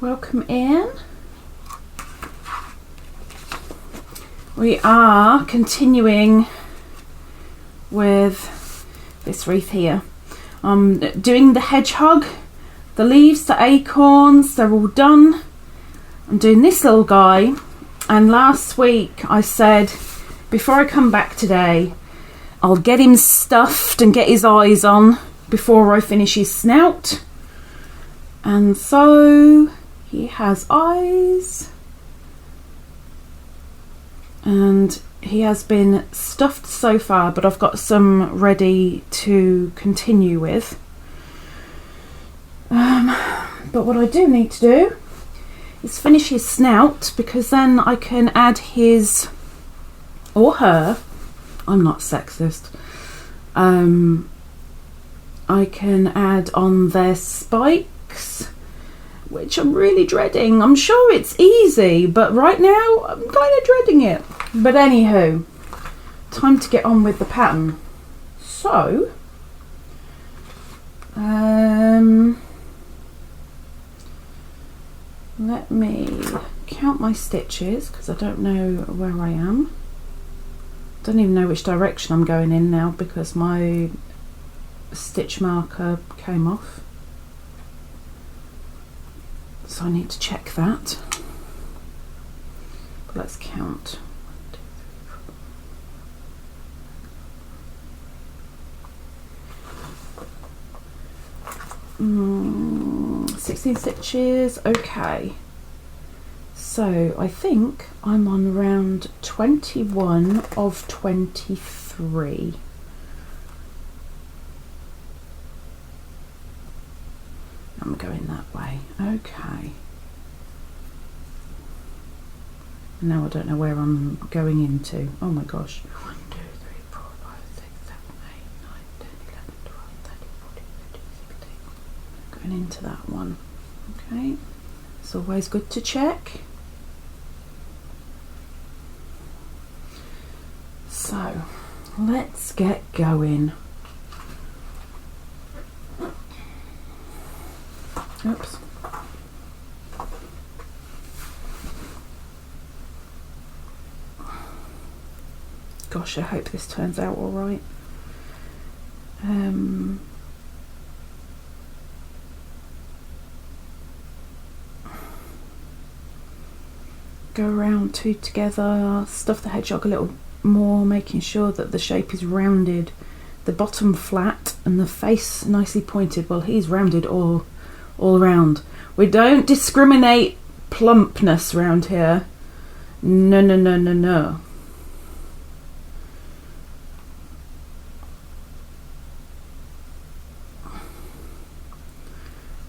Welcome in. We are continuing with this wreath here. I'm doing the hedgehog, the leaves, the acorns, they're all done. I'm doing this little guy, and last week I said before I come back today I'll get him stuffed and get his eyes on before I finish his snout. And so he has eyes, and he has been stuffed so far, but I've got some ready to continue with. But what I do need to do is finish his snout, because then I can add his, or her, I'm not sexist, I can add on their spikes, which I'm really dreading. I'm sure it's easy, but right now I'm kind of dreading it. But anywho, time to get on with the pattern. So, let me count my stitches, because I don't know where I am. Don't even know which direction I'm going in now, because my stitch marker came off. So I need to check that. But let's count. 16 stitches, okay. So I think I'm on round 21 of 23. I'm going that way, okay. Now I don't know where I'm going into. Oh my gosh. 1, 2, 3, 4, 5, 6, 7, 8, 9, 10, 11, 12, 13, 14, 15, 16. Going into that one. Okay. It's always good to check. So let's get going. Oops. Gosh, I hope this turns out all right. Go around two together, stuff the hedgehog a little more, making sure that the shape is rounded, the bottom flat and the face nicely pointed. Well, he's rounded all round. We don't discriminate plumpness round here. No, no, no, no, no.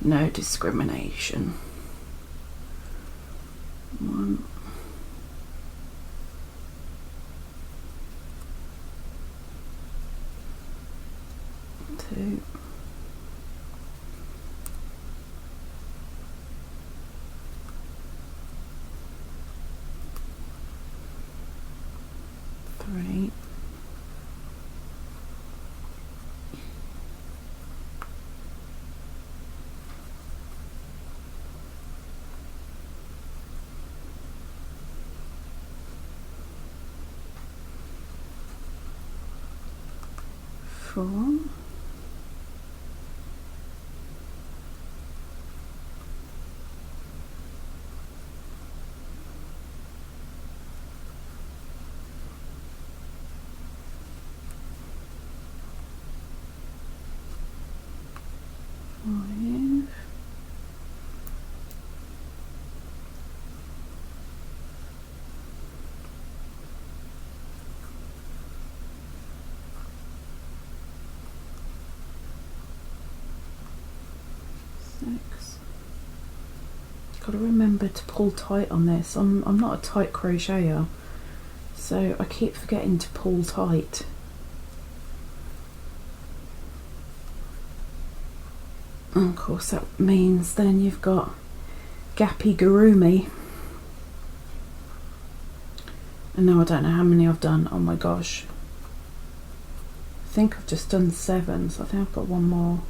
No discrimination. 1, 2, 3, 4, 5, 6. Got to remember to pull tight on this. I'm not a tight crocheter, so I keep forgetting to pull tight. And of course that means then you've got gappy gurumi. And now I don't know how many I've done. Oh my gosh. I think I've just done 7, so I think I've got one more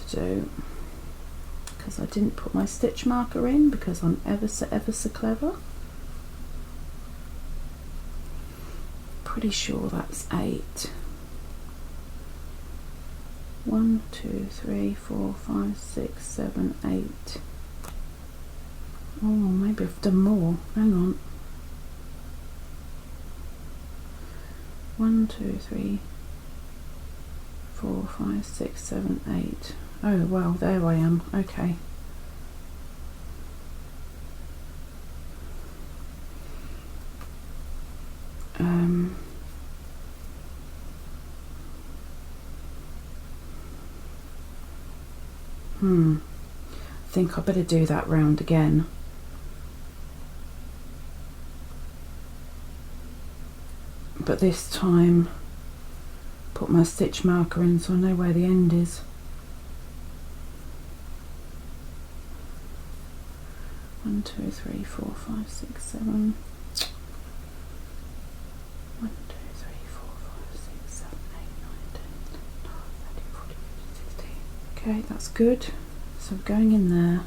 to do. because I didn't put my stitch marker in because I'm ever so clever. Pretty sure that's 8. 1, 2, 3, 4, 5, 6, 7, 8. Oh, maybe I've done more. Hang on. 1, 2, 3, 4, 5, 6, 7, 8. Oh well, there I am. Okay. I think I better do that round again. But this time put my stitch marker in so I know where the end is. 1, 2, 3, 4, 5, 6, 7. 1, 2, 3, 4, 5, 6, 7, 8, 9, 10, 12, 13, 14, 15, 16. Okay, that's good. So I'm going in there.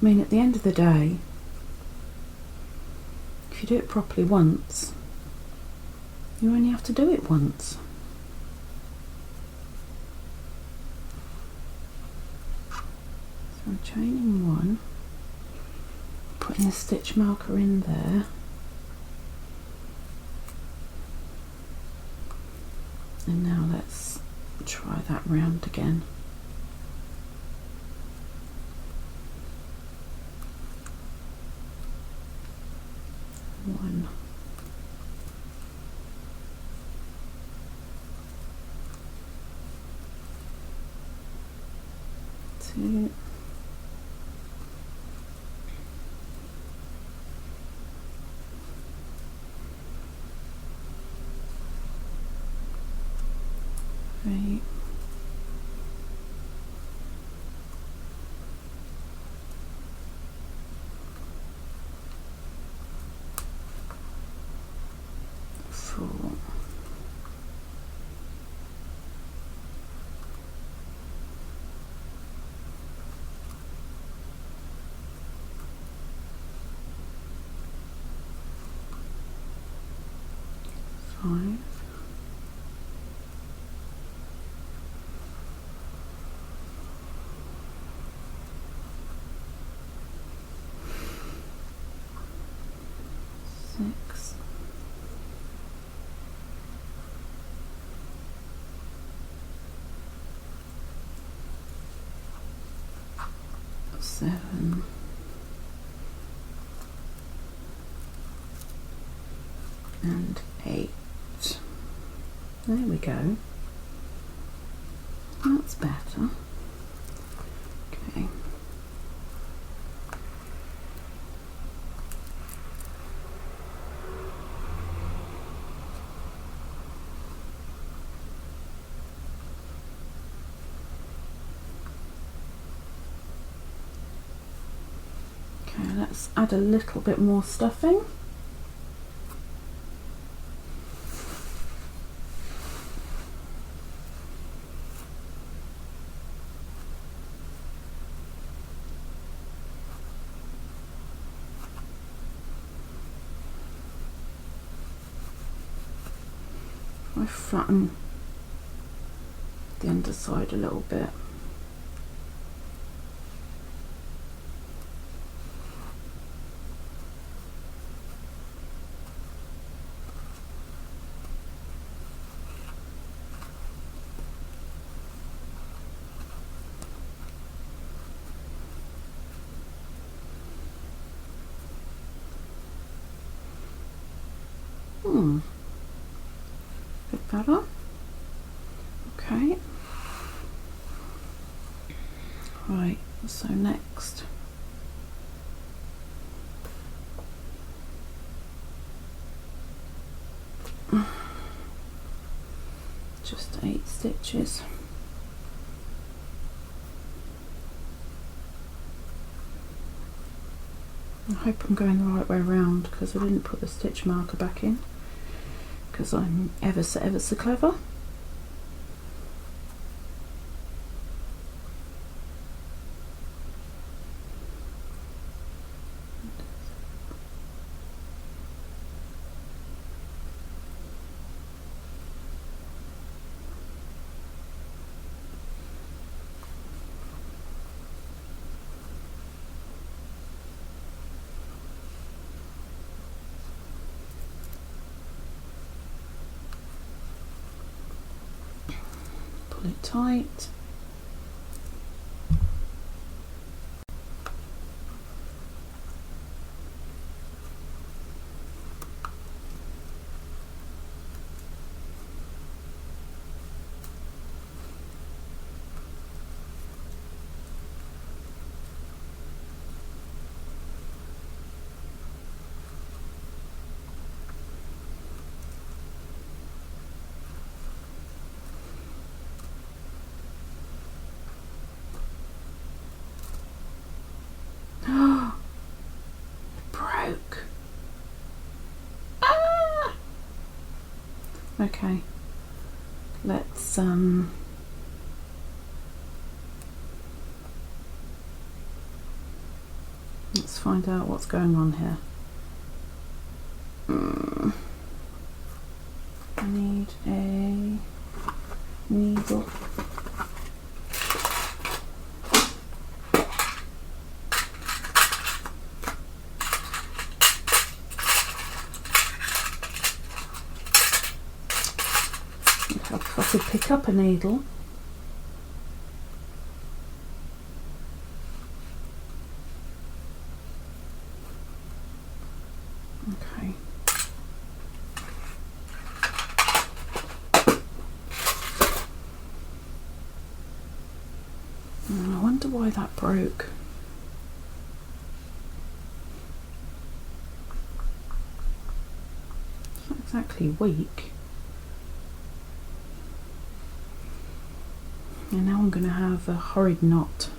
I mean, at the end of the day, if you do it properly once, you only have to do it once. So I'm chaining 1, putting a stitch marker in there, and now let's try that round again. One. 2. 3. 4. Five. 6. 7. And 8. There we go. That's better. Okay. Okay, let's add a little bit more stuffing. I flatten the underside a little bit. Bit better. Okay. Right, so next just 8 stitches. I hope I'm going the right way around because I didn't put the stitch marker back in because I'm ever so clever. pull it tight. Broke. Ah! Okay, let's find out what's going on here. I need a needle. If I could pick up a needle. Okay. I wonder why that broke. It's not exactly weak. And now I'm going to have a horrid knot.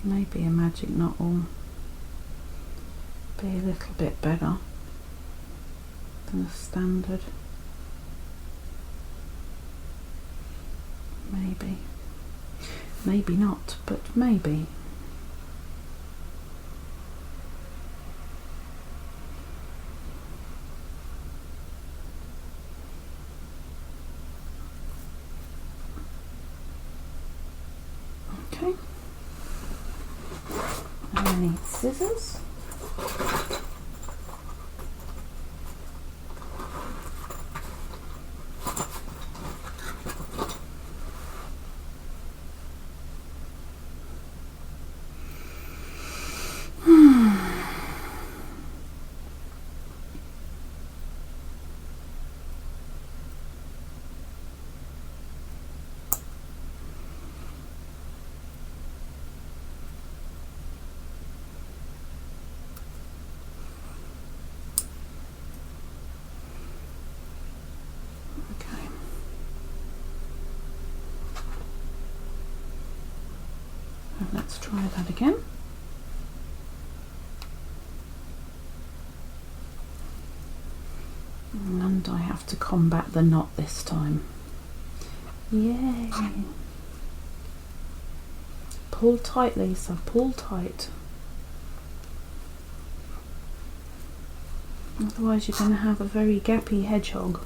Maybe a magic knot will be a little bit better than a standard. Maybe. Maybe not, but maybe. Okay. I need scissors. Let's try that again. And I have to combat the knot this time. Yay! Pull tight, Lisa, pull tight. Otherwise you're going to have a very gappy hedgehog.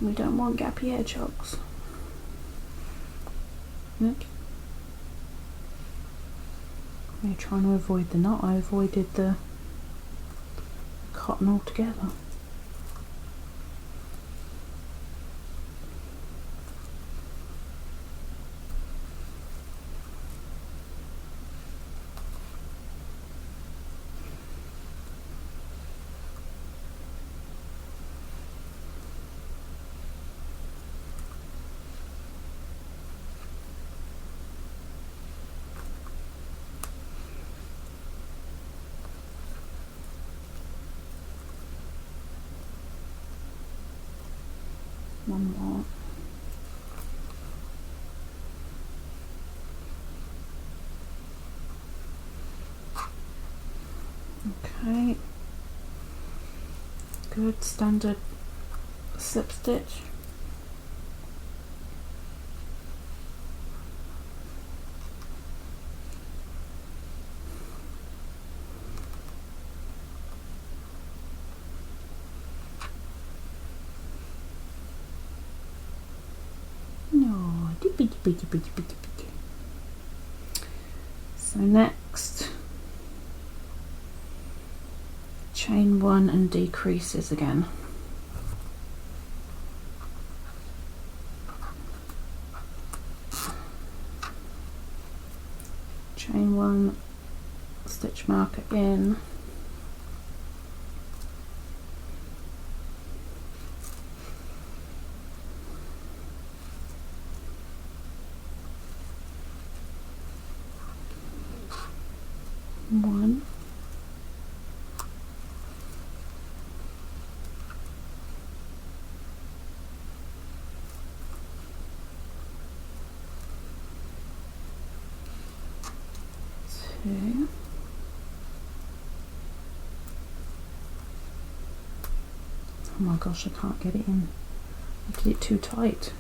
We don't want gappy hedgehogs. Oops. I'm trying to avoid the knot. I avoided the cotton altogether. One more. Okay. Good standard slip stitch. So next chain 1 and decreases again. Chain 1, stitch marker in, one, two, oh my gosh, I can't get it in. I did it too tight.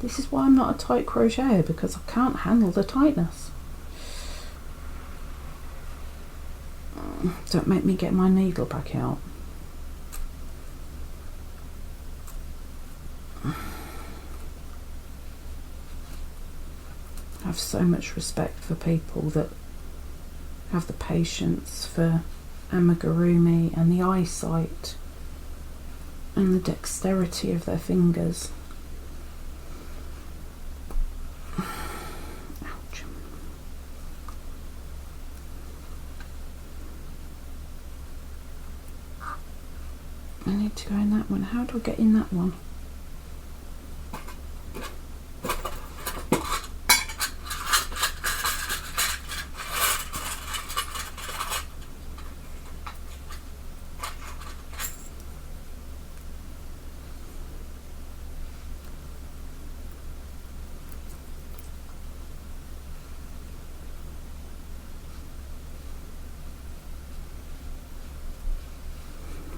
This is why I'm not a tight crocheter, because I can't handle the tightness. Don't make me get my needle back out. I have so much respect for people that have the patience for amigurumi and the eyesight and the dexterity of their fingers. Ouch. I need to go in that one. How do I get in that one?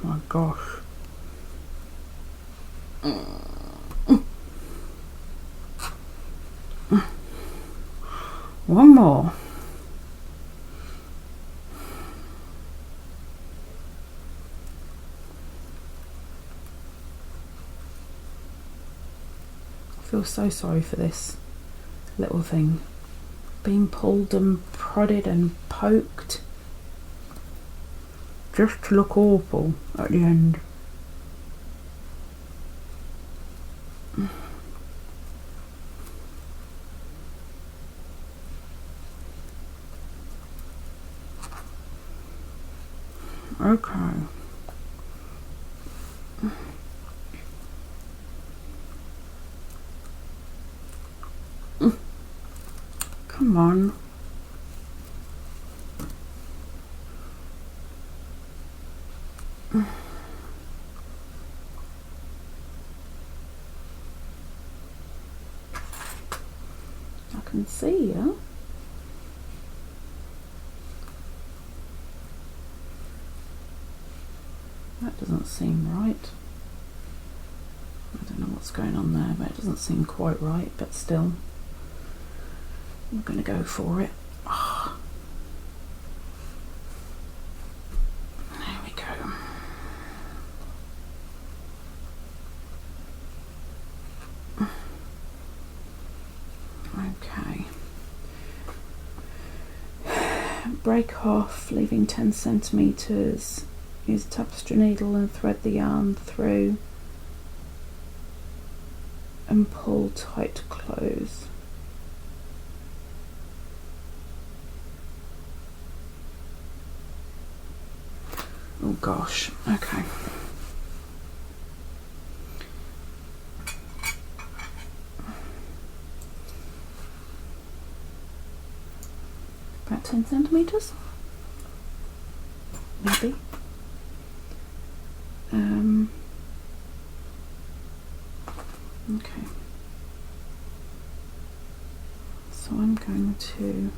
My gosh. One more. I feel so sorry for this little thing. Being pulled and prodded and poked. Just to look awful at the end. Okay. Come on. I can see you. That doesn't seem right. I don't know what's going on there, but it doesn't seem quite right, but still. I'm going to go for it. Oh. There we go. Okay. Break off, leaving 10 centimeters. Use a tapestry needle and thread the yarn through and pull tight to close. Oh gosh, okay. About 10 centimeters, maybe. Okay. So I'm going to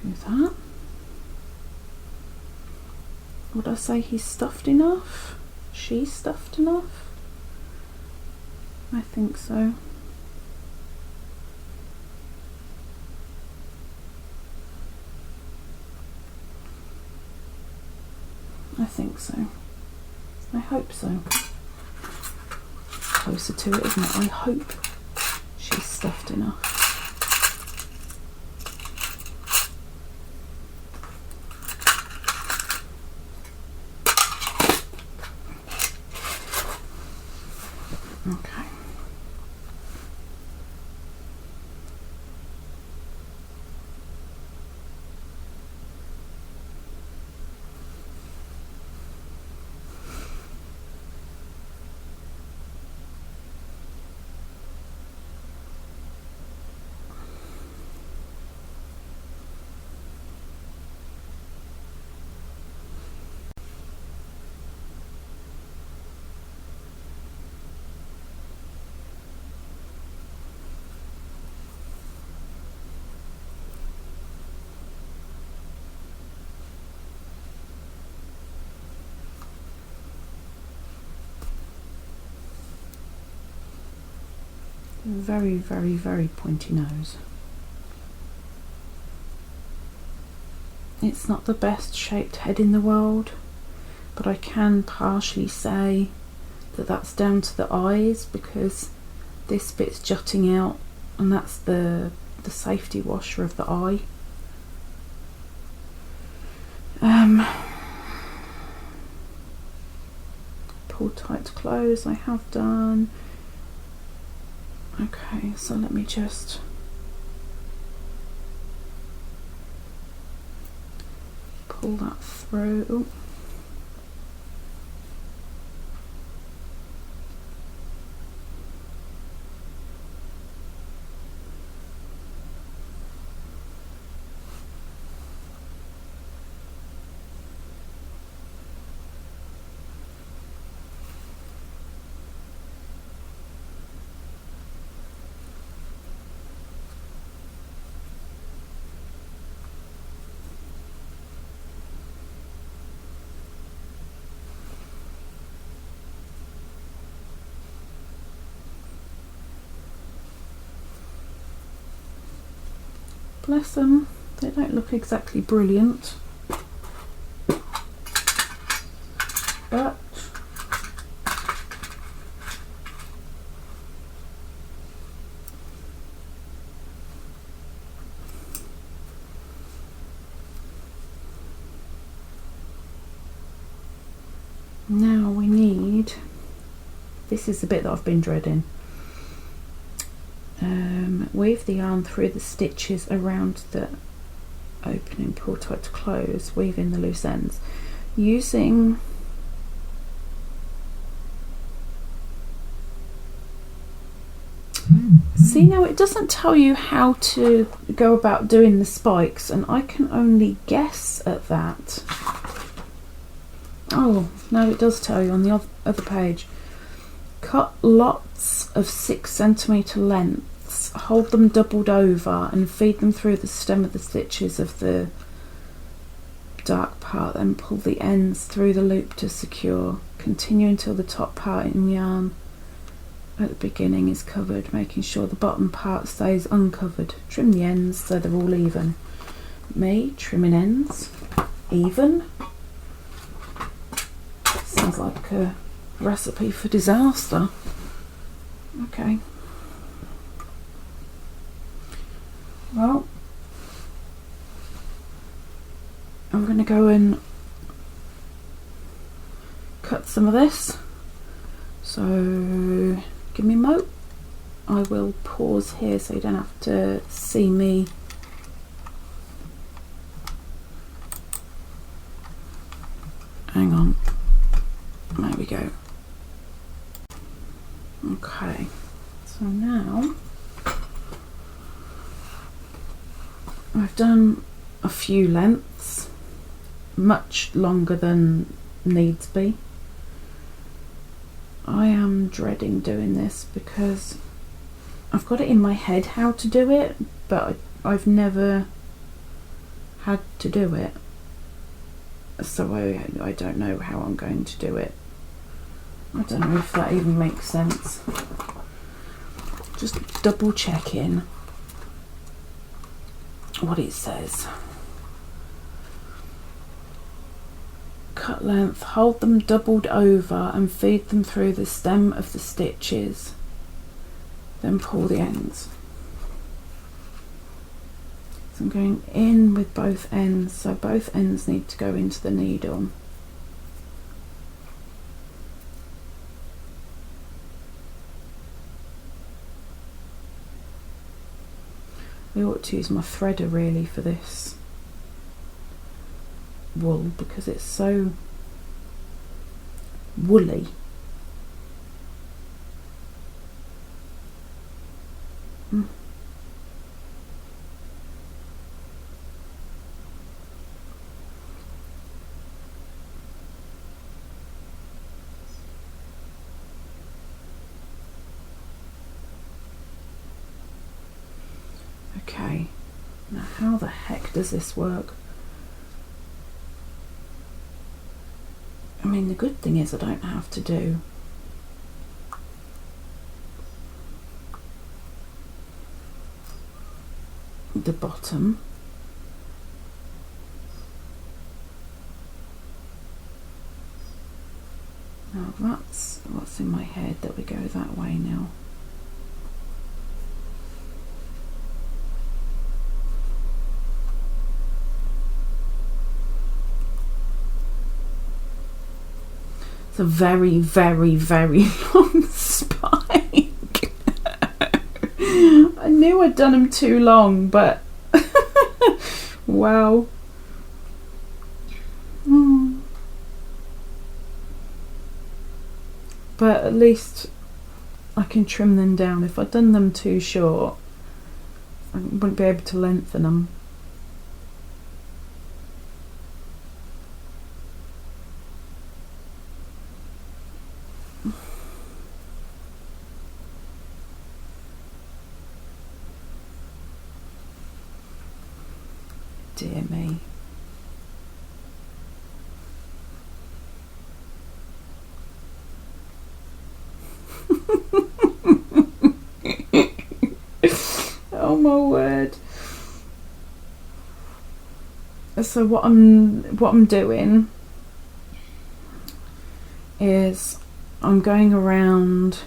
do that. Would I say he's stuffed enough? She's stuffed enough? I think so. I think so. I hope so. Closer to it, isn't it? I hope she's stuffed enough. Okay. Very, very, very pointy nose. It's not the best shaped head in the world, but I can partially say that that's down to the eyes, because this bit's jutting out and that's the safety washer of the eye. Pull tight to close, I have done. Okay, so let me just pull that through. Ooh. Bless them, they don't look exactly brilliant, but now we need, this is the bit that I've been dreading. Weave the yarn through the stitches around the opening, pull tight to close, weave in the loose ends. Using see, now it doesn't tell you how to go about doing the spikes, and I can only guess at that. Oh no, it does tell you on the other page. Cut lots of 6 centimetre lengths, hold them doubled over and feed them through the stem of the stitches of the dark part, then pull the ends through the loop to secure. Continue until the top part in yarn at the beginning is covered, making sure the bottom part stays uncovered. Trim the ends so they're all even. Me trimming ends even? Sounds like a recipe for disaster. Okay. Well, I'm going to go and cut some of this. So give me a mo. I will pause here so you don't have to see me hang on. There we go. Okay, so now I've done a few lengths, much longer than needs be. I am dreading doing this because I've got it in my head how to do it, but I've never had to do it, so I don't know how I'm going to do it. I don't know if that even makes sense. Just double checking what it says. Cut length, hold them doubled over and feed them through the stem of the stitches, then pull the ends. So I'm going in with both ends, so both ends need to go into the needle. I ought to use my threader really for this wool because it's so woolly. Okay, now how the heck does this work? I mean, the good thing is I don't have to do the bottom. Now that's what's in my head, that we go that way now. It's a very, very, very long spike. I knew I'd done them too long, but wow. But at least I can trim them down. If I'd done them too short, I wouldn't be able to lengthen them. Dear me. Oh my word. So what I'm doing is I'm going around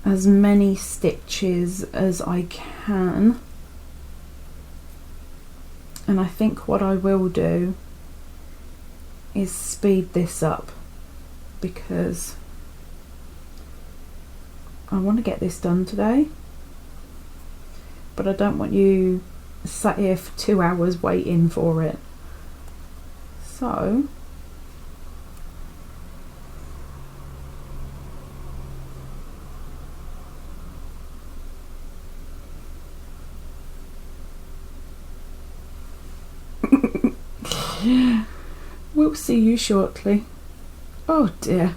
as many stitches as I can, and I think what I will do is speed this up because I want to get this done today, but I don't want you sat here for 2 hours waiting for it. So we'll see you shortly. Oh dear.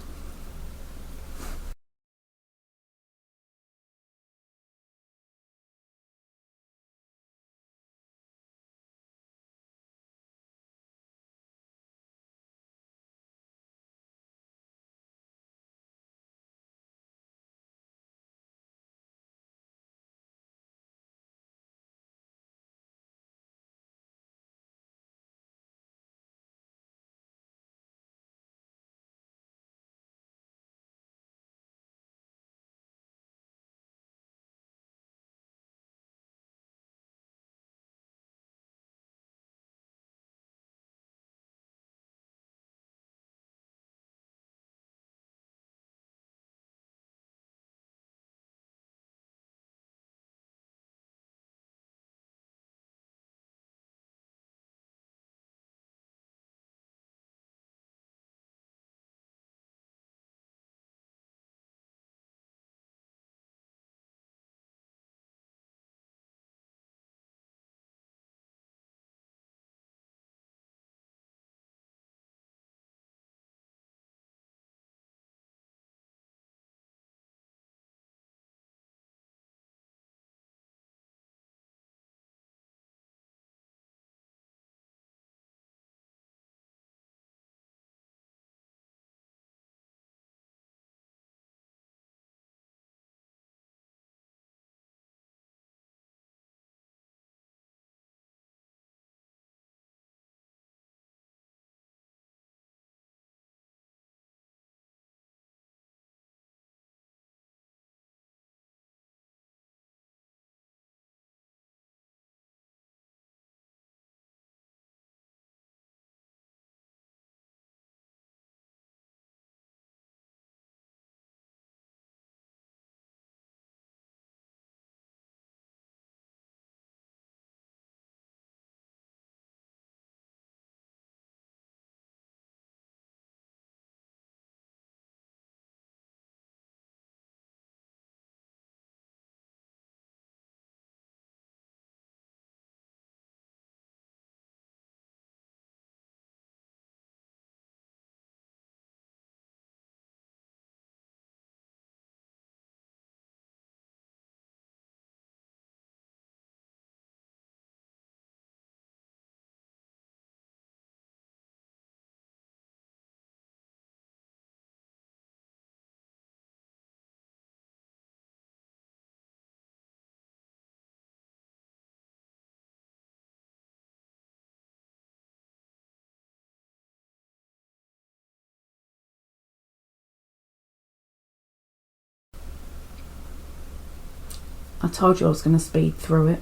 I told you I was going to speed through it,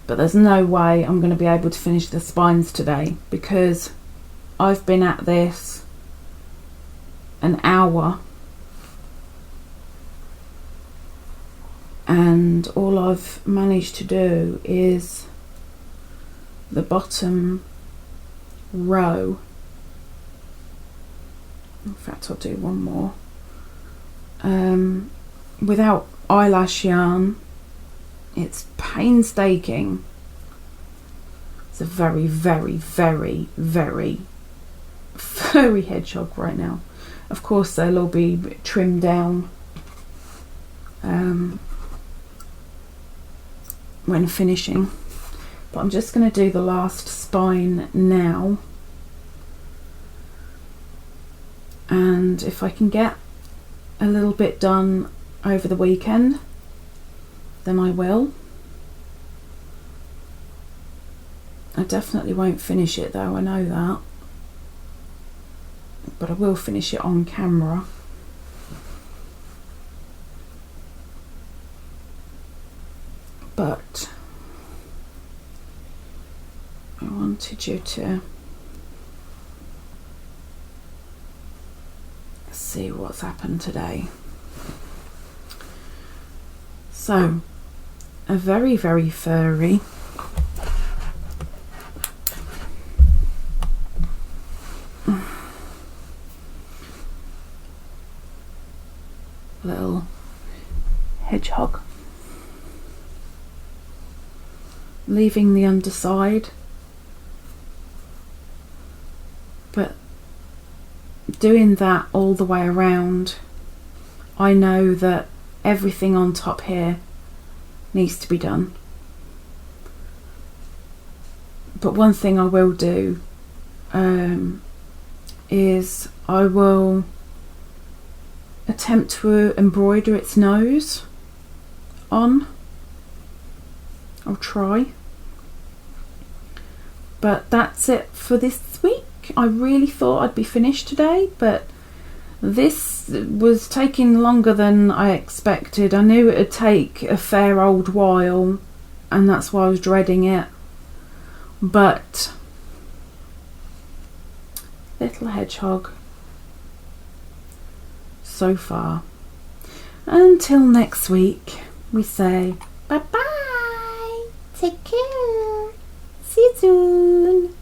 but there's no way I'm going to be able to finish the spines today because I've been at this an hour and all I've managed to do is the bottom row. In fact, I'll do one more without eyelash yarn. It's painstaking. It's a very, very, very, very furry hedgehog right now. Of course they'll all be trimmed down when finishing, but I'm just going to do the last spine now, and if I can get a little bit done over the weekend then I will. I definitely won't finish it though, I know that, but I will finish it on camera. But I wanted you to see what's happened today. So, a very, very furry little hedgehog, leaving the underside, but doing that all the way around. I know that everything on top here needs to be done, but one thing I will do is I will attempt to embroider its nose on. I'll try, but that's it for this week. I really thought I'd be finished today, but this was taking longer than I expected. I knew it would take a fair old while, and that's why I was dreading it. But little hedgehog so far. Until next week, we say bye bye. Take care. See you soon.